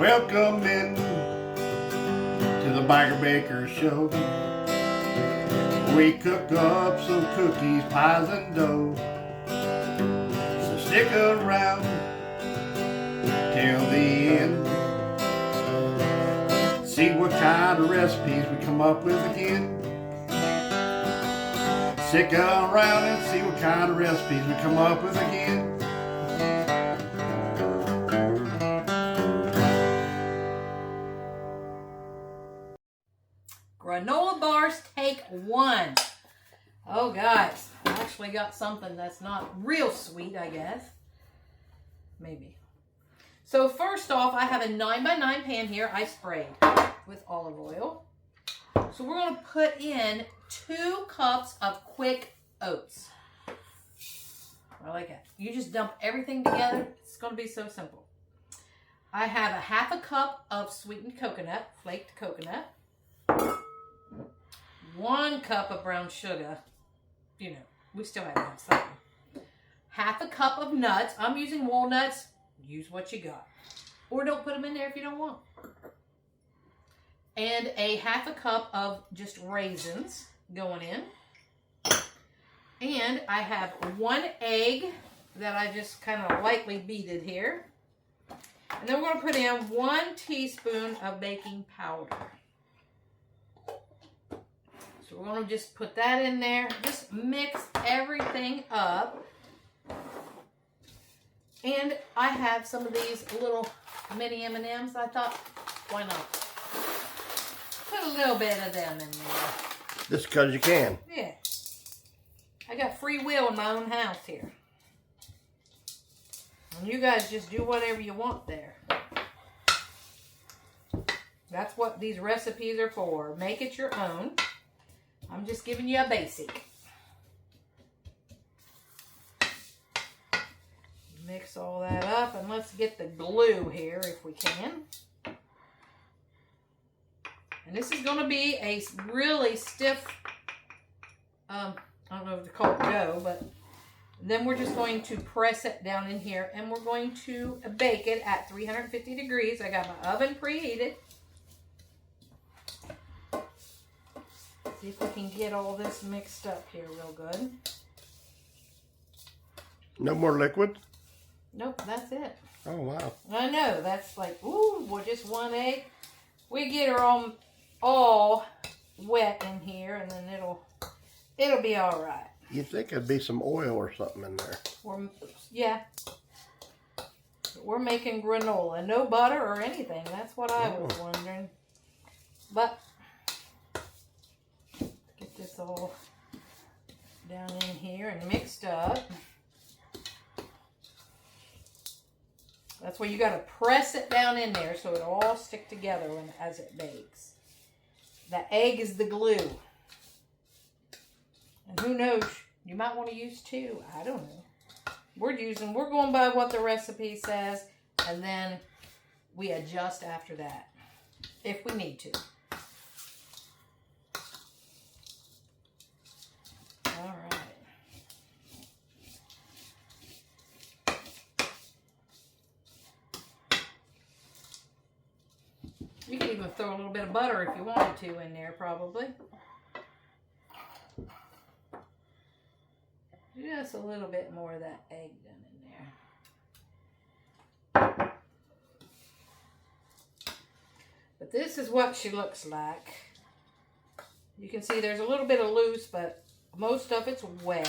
Welcome in to the Biker Baker Show. We cook up some cookies, pies, and dough. So stick around till the end. See what kind of recipes we come up with again. Stick around and see what kind of recipes we come up with again. Granola bars, take one. Oh, guys, I actually got something that's not real sweet, I guess. Maybe. So first off, I have a 9x9 pan here I sprayed with olive oil. So we're going to put in 2 cups of quick oats. I like it. You just dump everything together. It's going to be so simple. I have a 1/2 cup of sweetened coconut, flaked coconut. 1 cup of brown sugar. You know, we still have to have something. 1/2 cup of nuts. I'm using walnuts. Use what you got. Or don't put them in there if you don't want. And a 1/2 cup of just raisins going in. And I have 1 egg that I just kind of lightly beated here. And then we're going to put in 1 teaspoon of baking powder. So we're going to just put that in there. Just mix everything up. And I have some of these little mini M&Ms. I thought, why not? Put a little bit of them in there. Just because you can. Yeah. I got free will in my own house here. And you guys just do whatever you want there. That's what these recipes are for. Make it your own. I'm just giving you a basic. Mix all that up and let's get the glue here if we can. And this is going to be a really stiff, I don't know if to call it dough, but then we're just going to press it down in here and we're going to bake it at 350 degrees. I got my oven preheated. See if we can get all this mixed up here real good. No more liquid? Nope, that's it. Oh, wow. I know, that's like, ooh, well, just 1 egg. We get her all wet in here, and then it'll be all right. You'd think there'd be some oil or something in there. Yeah. We're making granola. No butter or anything. That's what I was wondering. But get this all down in here and mixed up. That's where you got to press it down in there so it'll all stick together as it bakes. The egg is the glue. And who knows, you might want to use 2. I don't know. We're going by what the recipe says, and then we adjust after that if we need to. All right. You could even throw a little bit of butter if you wanted to in there, probably. Just a little bit more of that egg done in there. But this is what she looks like. You can see there's a little bit of loose, but most of it's wet.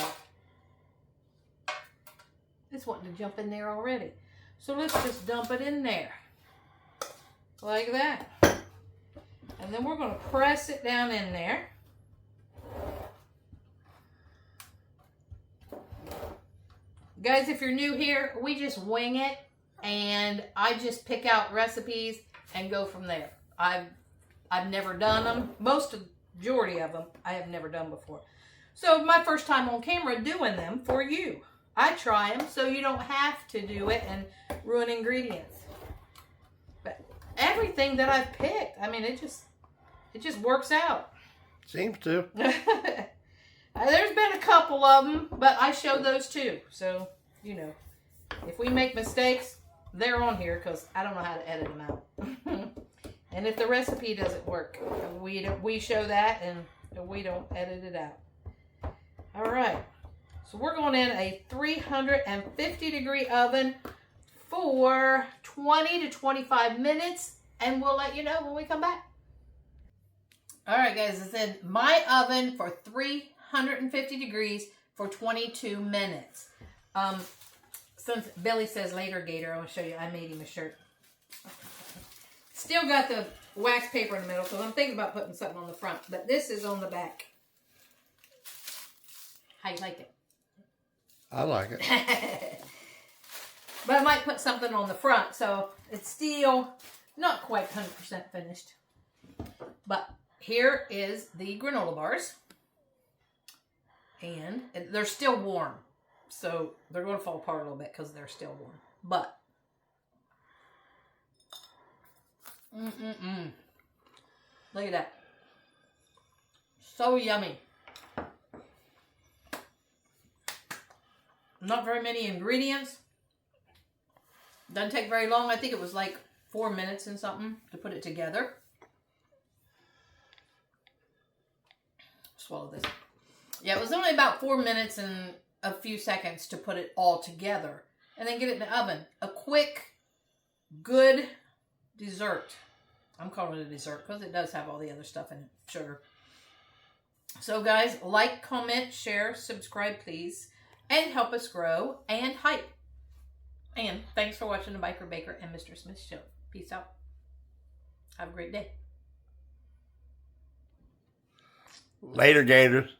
It's wanting to jump in there already. So let's just dump it in there. Like that. And then we're going to press it down in there. Guys, if you're new here, we just wing it. And I just pick out recipes and go from there. I've never done them. Majority of them I have never done before. So my first time on camera doing them for you. I try them so you don't have to do it and ruin ingredients. But everything that I've picked, I mean, it just works out. Seems to. There's been a couple of them, but I showed those too. So, you know, if we make mistakes, they're on here because I don't know how to edit them out. And if the recipe doesn't work, we show that and we don't edit it out. All right. So we're going in a 350 degree oven for 20 to 25 minutes, and we'll let you know when we come back. All right, guys, it's in my oven for 350 degrees for 22 minutes. Since Billy says later, Gator, I'll show you. I made him a shirt. Still got the wax paper in the middle, because I'm thinking about putting something on the front, but this is on the back. How you like it? I like it. But I might put something on the front, so it's still not quite 100% finished. But here is the granola bars. And they're still warm. So they're going to fall apart a little bit because they're still warm. But, look at that. So yummy. Not very many ingredients. Doesn't take very long. I think it was like 4 minutes and something to put it together. Swallow this. Yeah, it was only about 4 minutes and a few seconds to put it all together. And then get it in the oven. A quick, good dessert. I'm calling it a dessert because it does have all the other stuff in it. Sugar. So guys, like, comment, share, subscribe please. And help us grow and hype. And thanks for watching the Biker Baker and Mr. Smith show. Peace out. Have a great day. Later, Gators.